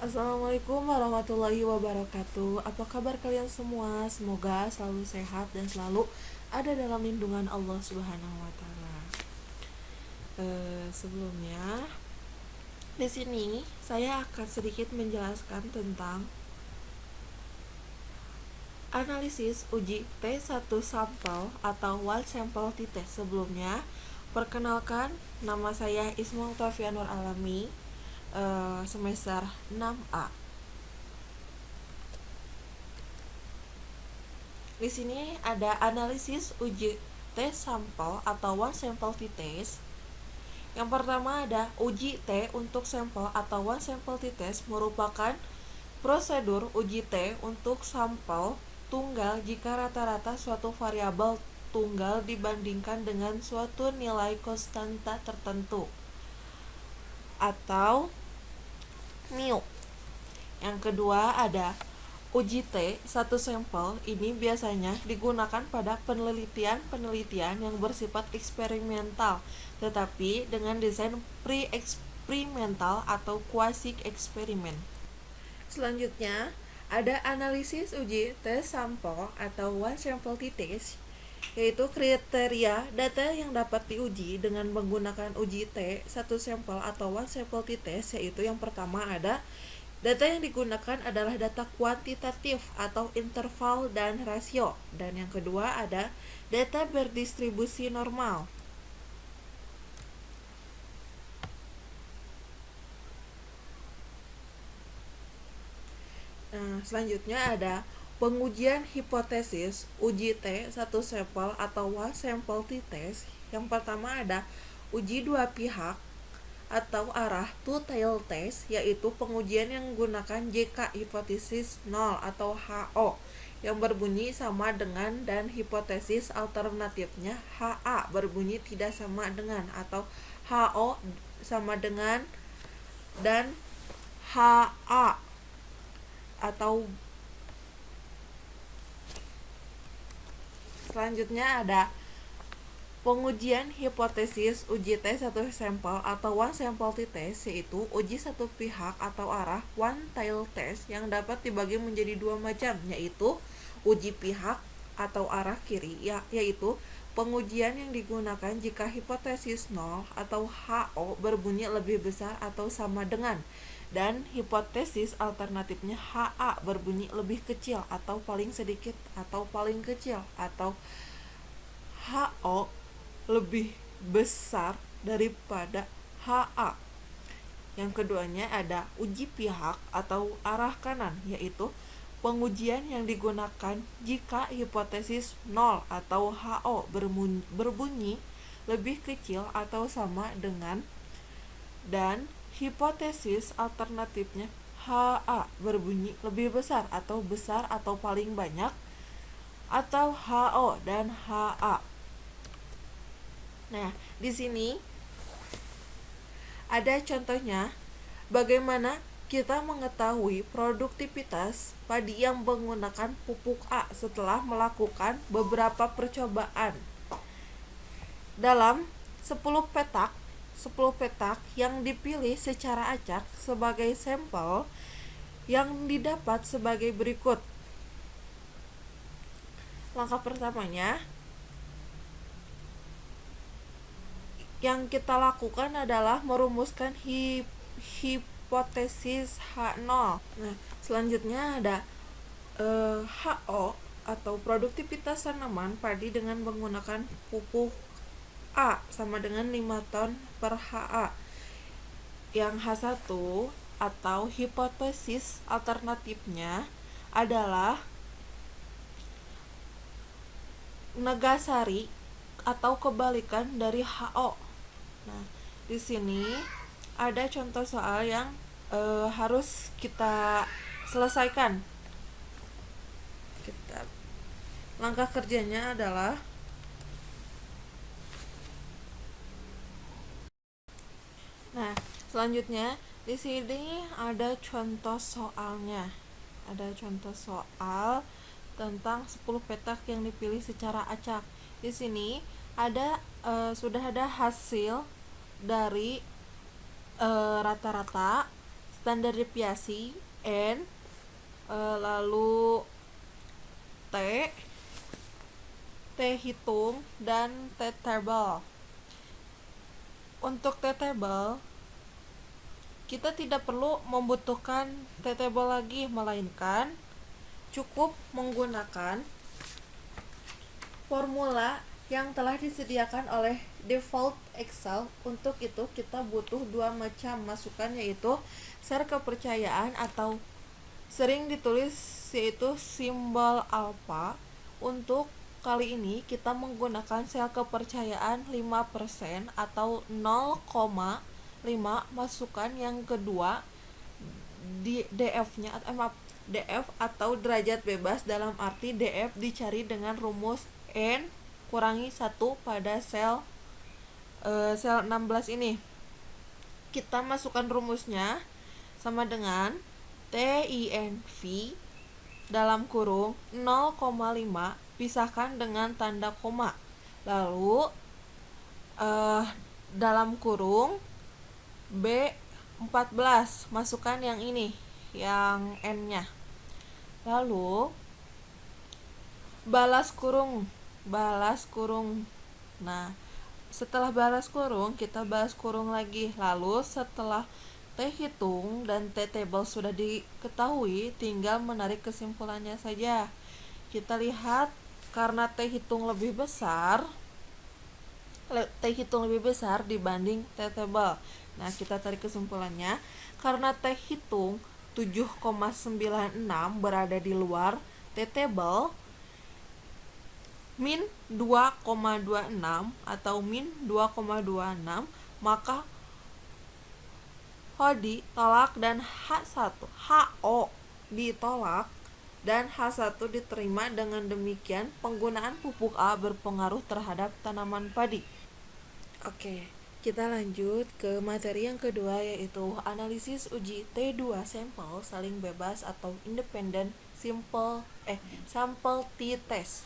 Assalamualaikum warahmatullahi wabarakatuh. Apa kabar kalian semua? Semoga selalu sehat dan selalu ada dalam lindungan Allah Subhanahu wa taala. Sebelumnya, di sini saya akan sedikit menjelaskan tentang analisis uji T1 sampel atau one sample t-test. Sebelumnya, perkenalkan, nama saya Ismail Taufianur Alami, semester 6A. Di sini ada analisis uji T sampel atau one sample t-test. Yang pertama ada uji T untuk sampel atau one sample t-test merupakan prosedur uji T untuk sampel tunggal jika rata-rata suatu variabel tunggal dibandingkan dengan suatu nilai konstanta tertentu atau mu. Yang kedua ada uji T satu sampel. Ini biasanya digunakan pada penelitian yang bersifat eksperimental, tetapi dengan desain pre-eksperimental atau quasi eksperimen. Selanjutnya ada analisis uji T sampel atau one sample t-test, yaitu kriteria data yang dapat diuji dengan menggunakan uji T satu sampel atau one sample t-test, yaitu yang pertama ada data yang digunakan adalah data kuantitatif atau interval dan rasio, dan yang kedua ada data berdistribusi normal. Selanjutnya ada pengujian hipotesis uji T satu sampel atau one sample t-test. Yang pertama ada uji dua pihak atau arah two-tail test, yaitu pengujian yang menggunakan JK hipotesis 0 atau HO yang berbunyi sama dengan, dan hipotesis alternatifnya HA berbunyi tidak sama dengan, atau HO sama dengan dan HA atau. Selanjutnya ada pengujian hipotesis uji T satu sampel atau one sample t-test, yaitu uji satu pihak atau arah one tail test yang dapat dibagi menjadi dua macam, yaitu uji pihak atau arah kiri, yaitu pengujian yang digunakan jika hipotesis 0 atau HO berbunyi lebih besar atau sama dengan, dan hipotesis alternatifnya HA berbunyi lebih kecil atau paling sedikit atau paling kecil, atau HO lebih besar daripada HA. Yang keduanya ada uji pihak atau arah kanan, yaitu pengujian yang digunakan jika hipotesis 0 atau HO berbunyi lebih kecil atau sama dengan, dan hipotesis alternatifnya HA berbunyi lebih besar atau paling banyak, atau HO dan HA. Nah, di sini ada contohnya bagaimana kita mengetahui produktivitas padi yang menggunakan pupuk A setelah melakukan beberapa percobaan. Dalam 10 petak yang dipilih secara acak sebagai sampel yang didapat sebagai berikut. Langkah pertamanya yang kita lakukan adalah merumuskan hipotesis H0. Nah, selanjutnya ada HO atau produktivitas tanaman padi dengan menggunakan pupuk A sama dengan 5 ton per HA. Yang H1 atau hipotesis alternatifnya adalah Nagasari atau kebalikan dari HO. Nah, di sini ada contoh soal yang harus kita selesaikan. Langkah kerjanya adalah selanjutnya di sini ada contoh soalnya. Ada contoh soal tentang 10 petak yang dipilih secara acak. Di sini ada sudah ada hasil dari rata-rata. standar deviasi N, lalu T hitung, dan T table. Untuk T table kita tidak perlu membutuhkan T table lagi, melainkan cukup menggunakan formula yang telah disediakan oleh default Excel. Untuk itu kita butuh dua macam masukan, yaitu sel kepercayaan atau sering ditulis yaitu simbol alpha. Untuk kali ini kita menggunakan sel kepercayaan 5% atau 0,5 masukan. Yang kedua di DF-nya DF atau derajat bebas, dalam arti DF dicari dengan rumus N kurangi 1 pada sel 16 ini. Kita masukkan rumusnya sama dengan TINV dalam kurung 0,5 pisahkan dengan tanda koma, lalu dalam kurung B14 masukkan yang ini, yang N-nya, lalu balas kurung. Nah, setelah balas kurung kita balas kurung lagi, lalu setelah T hitung dan T table sudah diketahui, tinggal menarik kesimpulannya saja. Kita lihat, karena T hitung lebih besar dibanding T table. Nah, kita tarik kesimpulannya, karena T hitung 7,96 berada di luar T table min 2,26 atau min 2,26, maka HO ditolak dan HO ditolak dan H1 diterima. Dengan demikian, penggunaan pupuk A berpengaruh terhadap tanaman padi. Oke, kita lanjut ke materi yang kedua, yaitu analisis uji T2 sampel saling bebas atau independent sample t-test.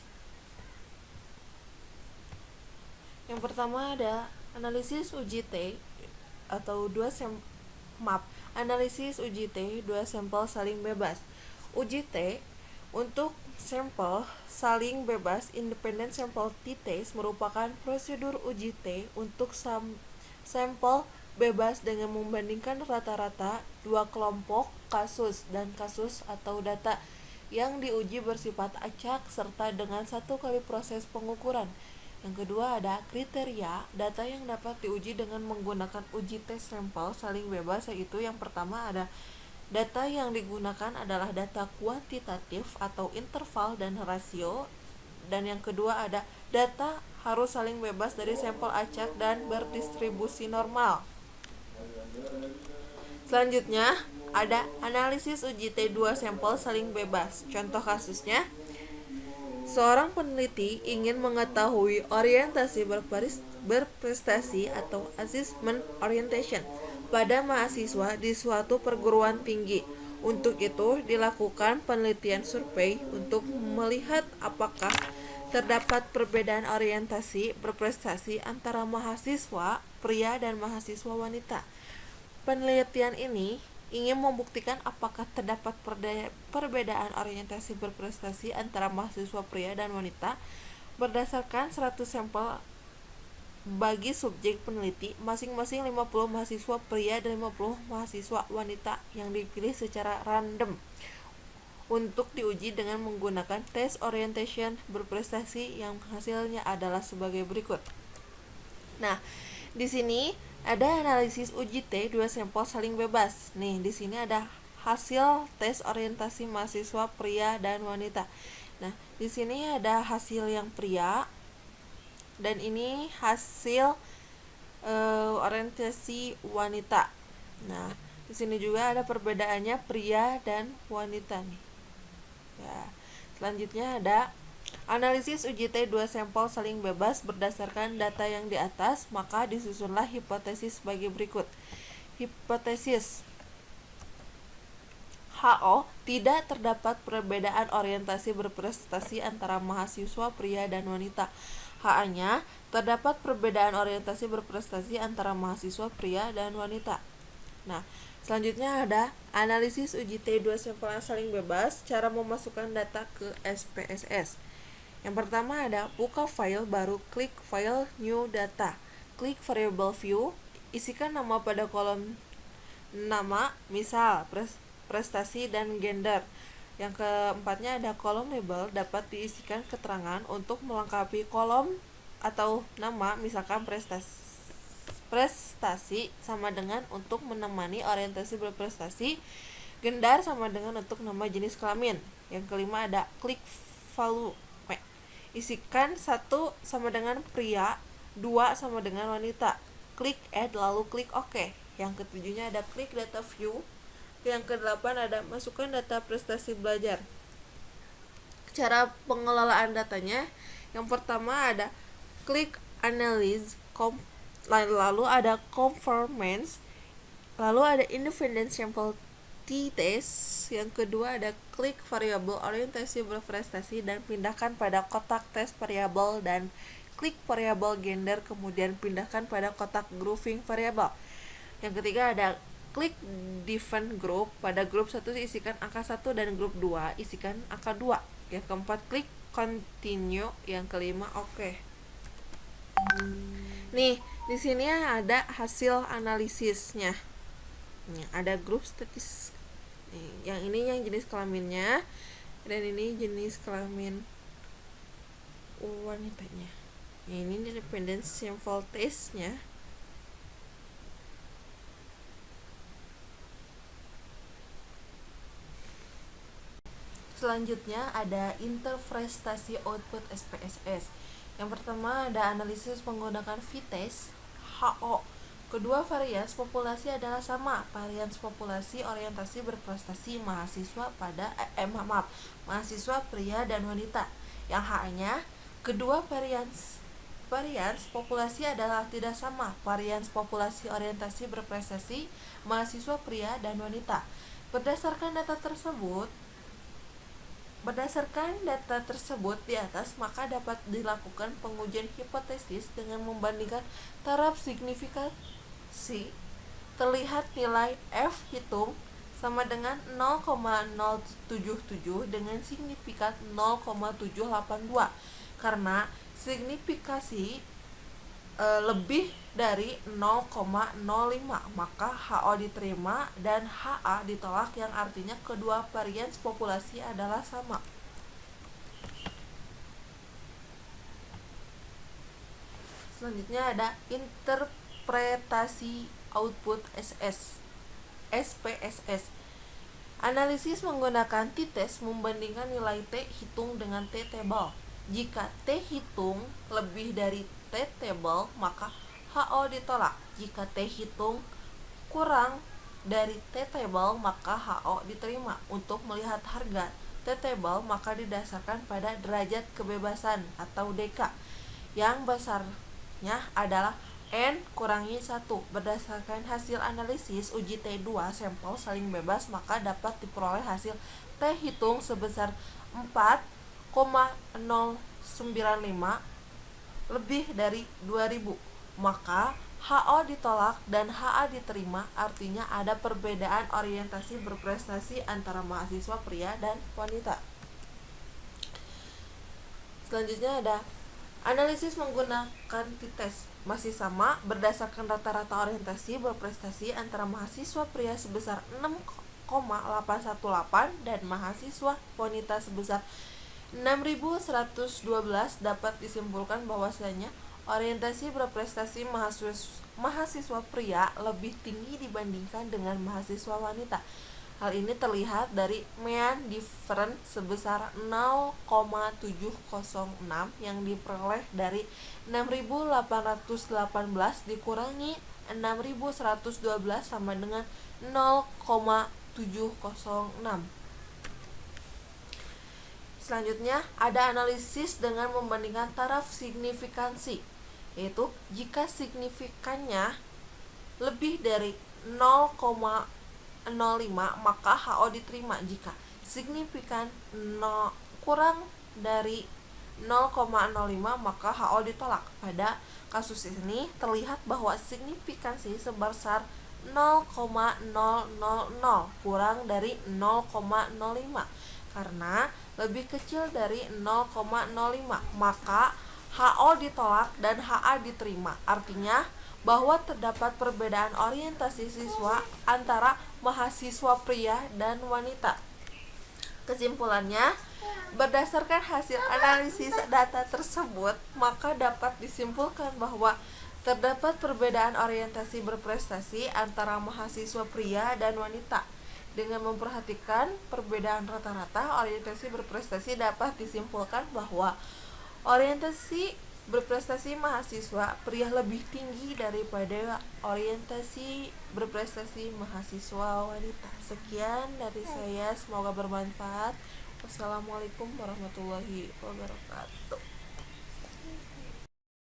Yang pertama ada analisis uji T atau analisis uji T 2 sampel saling bebas. Uji T untuk sampel saling bebas independent sample t-test merupakan prosedur uji T untuk sampel bebas dengan membandingkan rata-rata dua kelompok kasus dan kasus atau data yang diuji bersifat acak serta dengan satu kali proses pengukuran. Yang kedua ada kriteria data yang dapat diuji dengan menggunakan uji tes sampel saling bebas, yaitu yang pertama ada data yang digunakan adalah data kuantitatif atau interval dan rasio, dan yang kedua ada data harus saling bebas dari sampel acak dan berdistribusi normal. Selanjutnya ada analisis uji T2 sampel saling bebas. Contoh kasusnya, seorang peneliti ingin mengetahui orientasi berprestasi atau assessment orientation pada mahasiswa di suatu perguruan tinggi. Untuk itu dilakukan penelitian survei untuk melihat apakah terdapat perbedaan orientasi berprestasi antara mahasiswa pria dan mahasiswa wanita. Penelitian ini ingin membuktikan apakah terdapat perbedaan orientasi berprestasi antara mahasiswa pria dan wanita berdasarkan 100 sampel bagi subjek peneliti, masing-masing 50 mahasiswa pria dan 50 mahasiswa wanita yang dipilih secara random untuk diuji dengan menggunakan tes orientation berprestasi yang hasilnya adalah sebagai berikut. Nah, di sini ada analisis uji T 2 sampel saling bebas. Nih, di sini ada hasil tes orientasi mahasiswa pria dan wanita. Nah, di sini ada hasil yang pria dan ini hasil orientasi wanita. Nah, di sini juga ada perbedaannya pria dan wanita nih. Ya, selanjutnya ada analisis uji T 2 sampel saling bebas berdasarkan data yang di atas, maka disusunlah hipotesis sebagai berikut. Hipotesis HO, tidak terdapat perbedaan orientasi berprestasi antara mahasiswa pria dan wanita. HA-nya, terdapat perbedaan orientasi berprestasi antara mahasiswa pria dan wanita. Nah, selanjutnya ada analisis uji T2 sampel yang saling bebas, cara memasukkan data ke SPSS. Yang pertama ada buka file baru, klik file new data, klik variable view, isikan nama pada kolom nama, misal prestasi dan gender. Yang keempatnya ada kolom label, dapat diisikan keterangan untuk melengkapi kolom atau nama, misalkan prestasi sama dengan untuk menemani orientasi berprestasi, gendar sama dengan untuk nama jenis kelamin. Yang kelima ada klik volume, isikan 1 sama dengan pria, 2 sama dengan wanita, klik add lalu klik OK. Yang ketujuhnya ada klik data view. Yang kedelapan ada masukkan data prestasi belajar. Cara pengelolaan datanya, yang pertama ada klik analyze, lalu ada conformance, lalu ada independent sample t-test. Yang kedua ada klik variabel orientasi berprestasi dan pindahkan pada kotak tes variabel, dan klik variabel gender kemudian pindahkan pada kotak grouping variabel. Yang ketiga ada klik different group, pada grup 1 isikan angka 1 dan grup 2 isikan angka 2. Yang keempat klik continue, yang kelima OK. Nih, di sini ada hasil analisisnya. Nih, ada grup statis. Nih, yang ini yang jenis kelaminnya dan ini jenis kelamin wanitanya. Ini independent sample test-nya. Selanjutnya ada interpretasi output SPSS. Yang pertama ada analisis menggunakan v-test HO. Kedua varians populasi adalah sama, varians populasi orientasi berprestasi mahasiswa mahasiswa pria dan wanita. Yang H-nya kedua varians populasi adalah tidak sama, varians populasi orientasi berprestasi mahasiswa pria dan wanita. Berdasarkan data tersebut di atas, maka dapat dilakukan pengujian hipotesis dengan membandingkan taraf signifikansi. Terlihat nilai F hitung sama dengan 0,077 dengan signifikan 0,782. Karena signifikasi lebih dari 0,05, maka HO diterima dan HA ditolak, yang artinya kedua varians populasi adalah sama. Selanjutnya ada interpretasi output SPSS. Analisis menggunakan t-test membandingkan nilai T hitung dengan T-table. Jika T hitung lebih dari T-table, maka HO ditolak. Jika T hitung kurang dari T-table, maka HO diterima. Untuk melihat harga T-table, maka didasarkan pada derajat kebebasan atau DK, yang besarnya adalah N kurangi 1. Berdasarkan hasil analisis uji T2 sampel saling bebas, maka dapat diperoleh hasil T hitung sebesar 4,095 lebih dari 2000, maka HO ditolak dan HA diterima, artinya ada perbedaan orientasi berprestasi antara mahasiswa pria dan wanita. Selanjutnya ada analisis menggunakan t-test, masih sama, berdasarkan rata-rata orientasi berprestasi antara mahasiswa pria sebesar 6,818 dan mahasiswa wanita sebesar 6.112, dapat disimpulkan bahwasanya orientasi berprestasi mahasiswa pria lebih tinggi dibandingkan dengan mahasiswa wanita. Hal ini terlihat dari mean difference sebesar 0,706 yang diperoleh dari 6.818 dikurangi 6.112 sama dengan 0,706. Selanjutnya ada analisis dengan membandingkan taraf signifikansi, yaitu jika signifikannya lebih dari 0,05 maka HO diterima. Jika signifikan kurang dari 0,05 maka HO ditolak. Pada kasus ini terlihat bahwa signifikansi sebesar 0,000 kurang dari 0,05. Karena lebih kecil dari 0,05, maka HO ditolak dan HA diterima. Artinya bahwa terdapat perbedaan orientasi siswa antara mahasiswa pria dan wanita. Kesimpulannya, berdasarkan hasil analisis data tersebut, maka dapat disimpulkan bahwa terdapat perbedaan orientasi berprestasi antara mahasiswa pria dan wanita. Dengan memperhatikan perbedaan rata-rata orientasi berprestasi, dapat disimpulkan bahwa orientasi berprestasi mahasiswa pria lebih tinggi daripada orientasi berprestasi mahasiswa wanita. Sekian dari saya, semoga bermanfaat. Wassalamualaikum warahmatullahi wabarakatuh.